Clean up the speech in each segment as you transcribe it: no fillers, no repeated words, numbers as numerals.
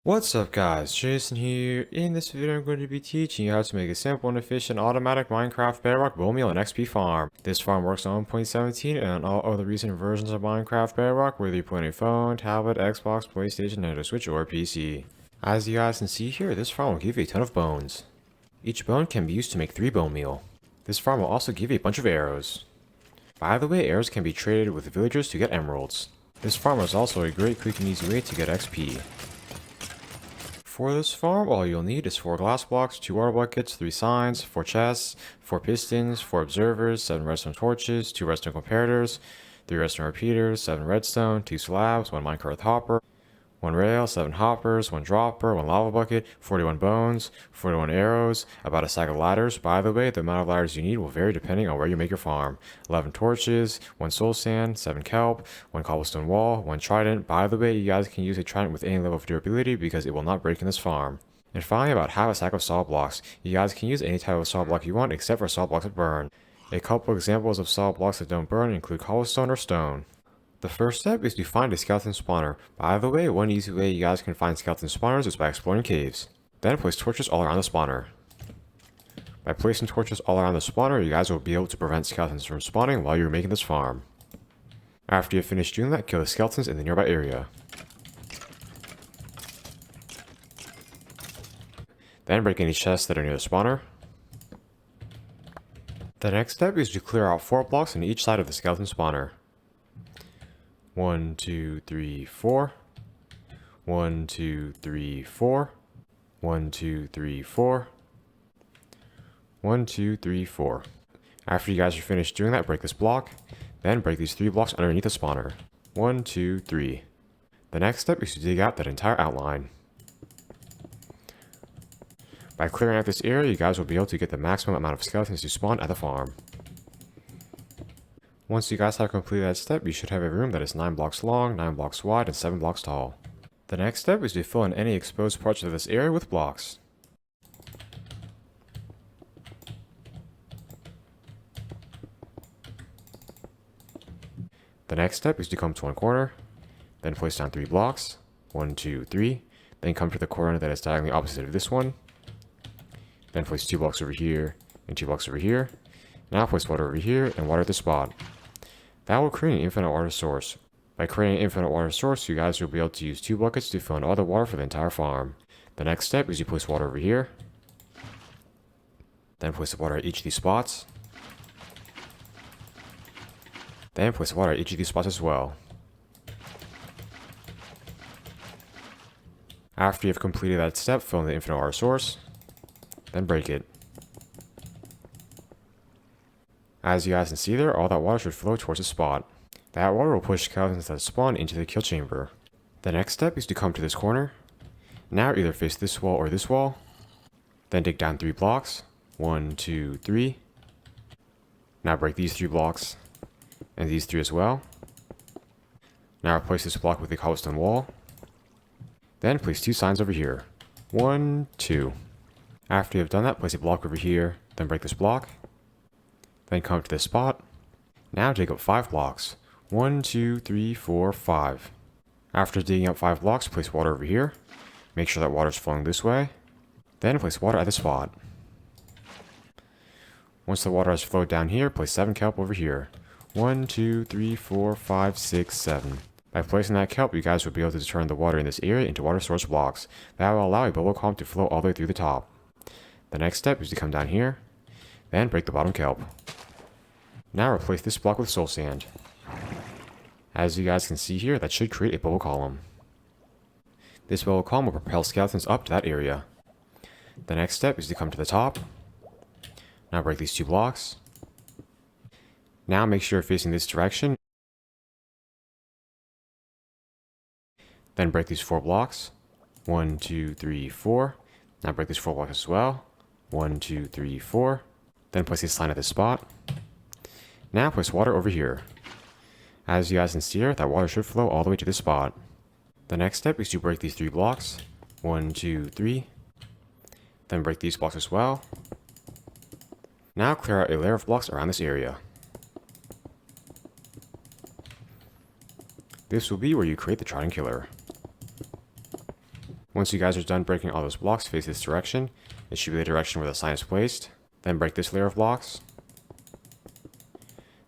What's up guys, Jason here. In this video I'm going to be teaching you how to make a simple and efficient automatic Minecraft Bedrock BONEMEAL and XP farm. This farm works on 1.17 and on all other recent versions of Minecraft Bedrock, whether you play on a phone, tablet, Xbox, PlayStation, Nintendo Switch, or PC. As you guys can see here, this farm will give you a ton of bones. Each bone can be used to make 3 bone meal. This farm will also give you a bunch of arrows. By the way, arrows can be traded with villagers to get emeralds. This farm is also a great quick and easy way to get XP. For this farm, all you'll need is 4 glass blocks, 2 water buckets, 3 signs, 4 chests, 4 pistons, 4 observers, 7 redstone torches, 2 redstone comparators, 3 redstone repeaters, 7 redstone, 2 slabs, 1 minecart hopper, 1 rail, 7 hoppers, 1 dropper, 1 lava bucket, 41 bones, 41 arrows, about a stack of ladders. By the way, the amount of ladders you need will vary depending on where you make your farm. 11 torches, 1 soul sand, 7 kelp, 1 cobblestone wall, 1 trident. By the way, you guys can use a trident with any level of durability because it will not break in this farm. And finally, about half a stack of salt blocks. You guys can use any type of salt block you want except for salt blocks that burn. A couple examples of salt blocks that don't burn include cobblestone or stone. The first step is to find a skeleton spawner. By the way, one easy way you guys can find skeleton spawners is by exploring caves. Then place torches all around the spawner. By placing torches all around the spawner, you guys will be able to prevent skeletons from spawning while you're making this farm. After you've finished doing that, kill the skeletons in the nearby area. Then break any chests that are near the spawner. The next step is to clear out 4 blocks on each side of the skeleton spawner. 1, 2, 3, 4. 1, 2, 3, 4. 1, 2, 3, 4. 1, 2, 3, 4. After you guys are finished doing that, break this block. Then break these 3 blocks underneath the spawner. 1, 2, 3. The next step is to dig out that entire outline. By clearing out this area, you guys will be able to get the maximum amount of skeletons to spawn at the farm. Once you guys have completed that step, you should have a room that is 9 blocks long, 9 blocks wide, and 7 blocks tall. The next step is to fill in any exposed parts of this area with blocks. The next step is to come to one corner, then place down 3 blocks, 1, 2, 3, then come to the corner that is diagonally opposite of this one, then place 2 blocks over here, and 2 blocks over here. Now place water over here, and water at the spot. That will create an infinite water source. By creating an infinite water source, you guys will be able to use 2 buckets to fill in all the water for the entire farm. The next step is you place water over here, then place the water at each of these spots, then place water at each of these spots as well. After you have completed that step, fill in the infinite water source, then break it. As you guys can see there, all that water should flow towards the spot. That water will push skeletons that spawn into the kill chamber. The next step is to come to this corner. Now either face this wall or this wall. Then dig down 3 blocks. 1, 2, 3. Now break these 3 blocks. And these 3 as well. Now replace this block with a cobblestone wall. Then place 2 signs over here. 1, 2. After you have done that, place a block over here. Then break this block. Then come to this spot. Now dig up 5 blocks. 1, 2, 3, 4, 5. After digging up 5 blocks, place water over here. Make sure that water is flowing this way. Then place water at the spot. Once the water has flowed down here, place 7 kelp over here. 1, 2, 3, 4, 5, 6, 7. By placing that kelp, you guys will be able to turn the water in this area into water source blocks. That will allow a bubble column to flow all the way through the top. The next step is to come down here. Then break the bottom kelp. Now replace this block with soul sand. As you guys can see here, that should create a bubble column. This bubble column will propel skeletons up to that area. The next step is to come to the top. Now break these 2 blocks. Now make sure you're facing this direction. Then break these 4 blocks. 1, 2, 3, 4. Now break these 4 blocks as well. 1, 2, 3, 4. Then place this sign at this spot. Now place water over here. As you guys can see here, that water should flow all the way to this spot. The next step is to break these 3 blocks. 1, 2, 3. Then break these blocks as well. Now clear out a layer of blocks around this area. This will be where you create the trident killer. Once you guys are done breaking all those blocks, face this direction. It should be the direction where the sign is placed. Then break this layer of blocks.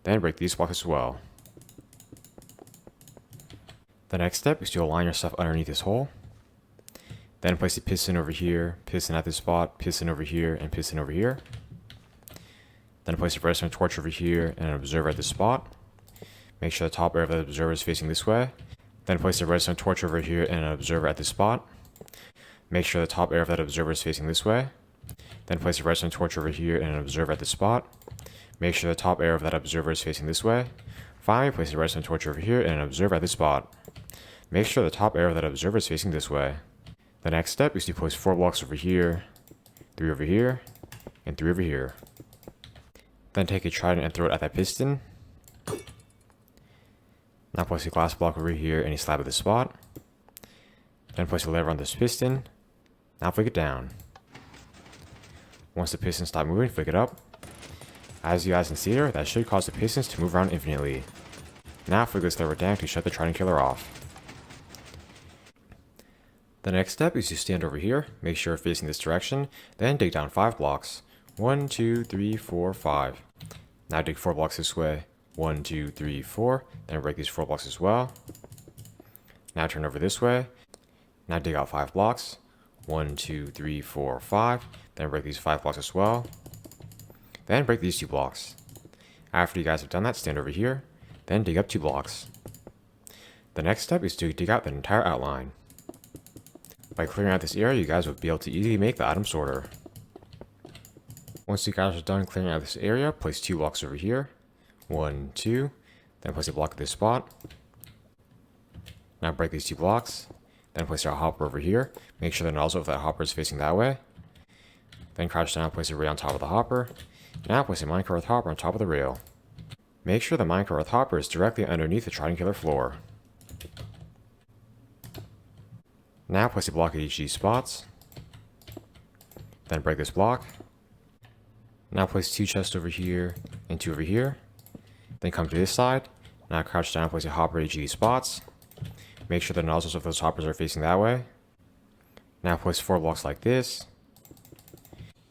Then break these blocks as well. The next step is to align yourself underneath this hole. Then place a piston over here, piston at this spot, piston over here, and piston over here. Then place a redstone torch over here and an observer at this spot. Make sure the top area of the observer is facing this way. Then place a redstone torch over here and an observer at this spot. Make sure the top area of that observer is facing this way. Then place a redstone torch over here and an observer at this spot. Make sure the top area of that observer is facing this way. Finally, place a redstone torch over here and an observer at this spot. Make sure the top area of that observer is facing this way. The next step is to place 4 blocks over here, 3 over here, and 3 over here. Then take a trident and throw it at that piston. Now place a glass block over here and a slab at this spot. Then place a lever on this piston. Now flick it down. Once the pistons stop moving, flick it up. As you guys can see here, that should cause the pistons to move around infinitely. Now flick this lever down to shut the trident killer off. The next step is to stand over here, make sure you're facing this direction, then dig down 5 blocks. 1, 2, 3, 4, 5. Now dig 4 blocks this way. 1, 2, 3, 4. Then break these 4 blocks as well. Now turn over this way. Now dig out 5 blocks. 1, 2, 3, 4, 5. Then break these 5 blocks as well. Then break these 2 blocks. After you guys have done that, stand over here. Then dig up 2 blocks. The next step is to dig out the entire outline. By clearing out this area, you guys will be able to easily make the item sorter. Once you guys are done clearing out this area, place 2 blocks over here. 1, 2. Then place a block at this spot. Now break these 2 blocks. Then place our hopper over here. Make sure the nozzle of that hopper is facing that way. Then crouch down and place a rail on top of the hopper. Now place a minecart hopper on top of the rail. Make sure the minecart hopper is directly underneath the trident killer floor. Now place a block at each of these spots. Then break this block. Now place 2 chests over here and 2 over here. Then come to this side. Now crouch down and place a hopper at each of these spots. Make sure the nozzles of those hoppers are facing that way. Now place 4 blocks like this.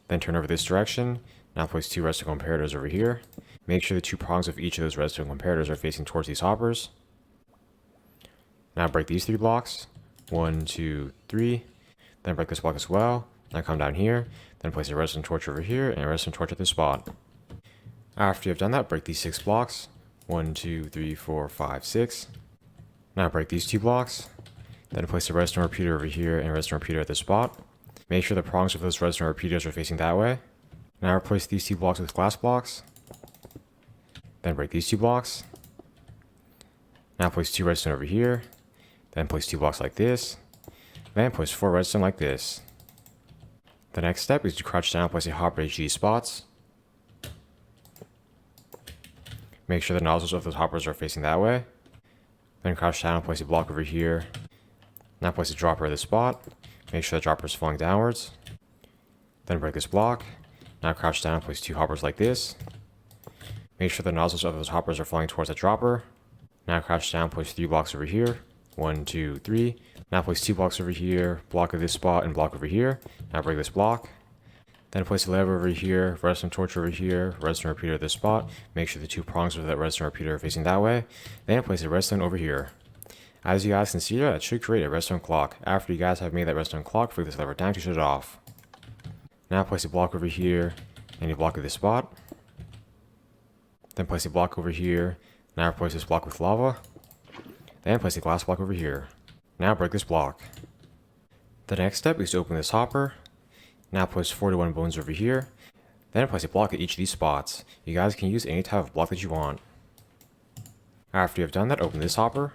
Then turn over this direction. Now place 2 redstone comparators over here. Make sure the 2 prongs of each of those redstone comparators are facing towards these hoppers. Now break these 3 blocks. 1, 2, 3. Then break this block as well. Now come down here. Then place a redstone torch over here and a redstone torch at this spot. After you have done that, break these 6 blocks. 1, 2, 3, 4, 5, 6. Now break these 2 blocks. Then place a redstone repeater over here and a redstone repeater at this spot. Make sure the prongs of those redstone repeaters are facing that way. Now replace these 2 blocks with glass blocks. Then break these 2 blocks. Now place 2 redstone over here. Then place 2 blocks like this. Then place 4 redstone like this. The next step is to crouch down and place a hopper at each of these spots. Make sure the nozzles of those hoppers are facing that way. Then crouch down and place a block over here. Now place a dropper at this spot. Make sure the dropper is falling downwards. Then break this block. Now crouch down and place 2 hoppers like this. Make sure the nozzles of those hoppers are falling towards the dropper. Now crouch down and place 3 blocks over here. 1, 2, 3. Now place 2 blocks over here, block at this spot, and block over here. Now break this block. Then place a lever over here, redstone torch over here, redstone repeater at this spot. Make sure the 2 prongs of that redstone repeater are facing that way. Then place a redstone over here. As you guys can see here, that should create a redstone clock. After you guys have made that redstone clock, flick this lever down to shut it off. Now place a block over here, and a block at this spot. Then place a block over here. Now replace this block with lava. Then place a glass block over here. Now break this block. The next step is to open this hopper. Now place 41 bones over here. Then place a block at each of these spots. You guys can use any type of block that you want. After you have done that, open this hopper.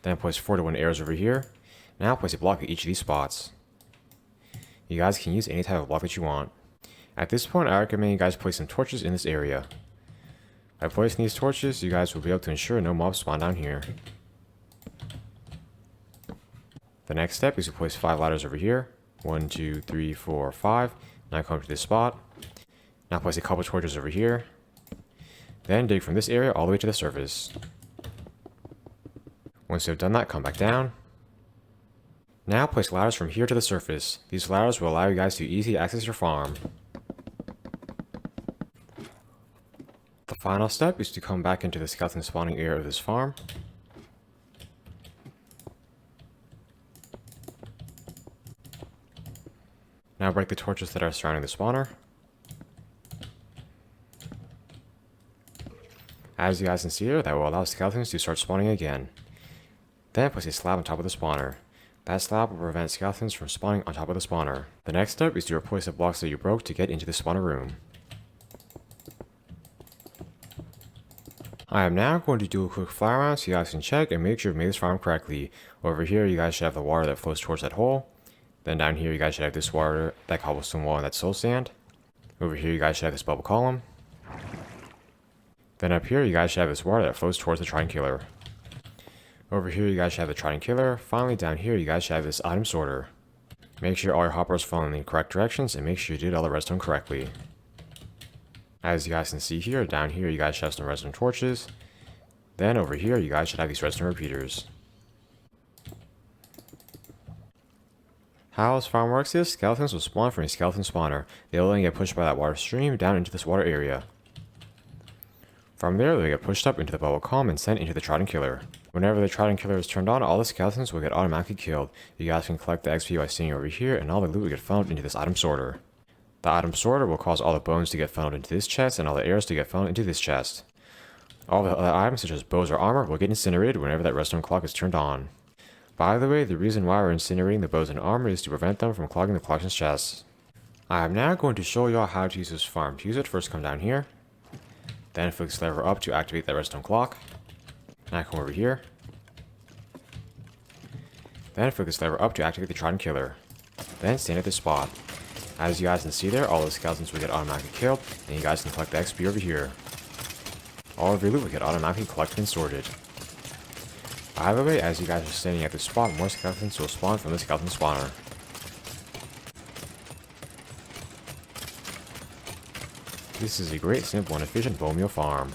Then place 41 arrows over here. Now place a block at each of these spots. You guys can use any type of block that you want. At this point, I recommend you guys place some torches in this area. By placing these torches, you guys will be able to ensure no mobs spawn down here. The next step is to place 5 ladders over here. 1, 2, 3, 4, 5. Now come to this spot. Now place a couple torches over here. Then dig from this area all the way to the surface. Once you have done that, come back down. Now place ladders from here to the surface. These ladders will allow you guys to easily access your farm. The final step is to come back into the skeleton spawning area of this farm. Now break the torches that are surrounding the spawner. As you guys can see here, that will allow skeletons to start spawning again. Then place a slab on top of the spawner. That slab will prevent skeletons from spawning on top of the spawner. The next step is to replace the blocks that you broke to get into the spawner room. I am now going to do a quick fly around so you guys can check and make sure you've made this farm correctly. Over here you guys should have the water that flows towards that hole. Then down here you guys should have this water, that cobblestone wall, and that soul sand. Over here you guys should have this bubble column. Then up here you guys should have this water that flows towards the trident killer. Over here you guys should have the trident killer. Finally down here you guys should have this item sorter. Make sure all your hoppers fall in the correct directions and make sure you did all the redstone correctly. As you guys can see here, down here you guys should have some redstone torches. Then over here you guys should have these redstone repeaters. How this farm works is, skeletons will spawn from a skeleton spawner. They will then get pushed by that water stream down into this water area. From there, they get pushed up into the bubble column and sent into the trident killer. Whenever the trident killer is turned on, all the skeletons will get automatically killed. You guys can collect the XP by staying over here, and all the loot will get funneled into this item sorter. The item sorter will cause all the bones to get funneled into this chest, and all the arrows to get funneled into this chest. All the other items, such as bows or armor, will get incinerated whenever that redstone clock is turned on. By the way, the reason why we're incinerating the bows and armor is to prevent them from clogging the collection's chests. I am now going to show y'all how to use this farm. To use it, first come down here. Then flick this lever up to activate that redstone clock. Now come over here. Then flick this lever up to activate the trident killer. Then stand at this spot. As you guys can see there, all the skeletons will get automatically killed, and you guys can collect the XP over here. All of your loot will get automatically collected and sorted. By the way, as you guys are standing at this spot, more skeletons will spawn from the skeleton spawner. This is a great, simple, and efficient BONEMEAL farm.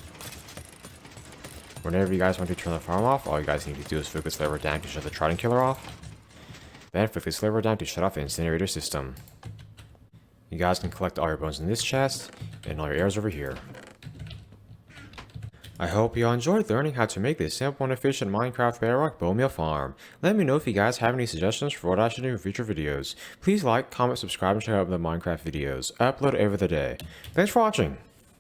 Whenever you guys want to turn the farm off, all you guys need to do is flick this lever down to shut the trident killer off. Then flick this lever down to shut off the incinerator system. You guys can collect all your bones in this chest, and all your arrows over here. I hope you all enjoyed learning how to make this simple and efficient Minecraft Bedrock BONEMEAL farm. Let me know if you guys have any suggestions for what I should do in future videos. Please like, comment, subscribe, and check out the Minecraft videos. I upload every other day. Thanks for watching!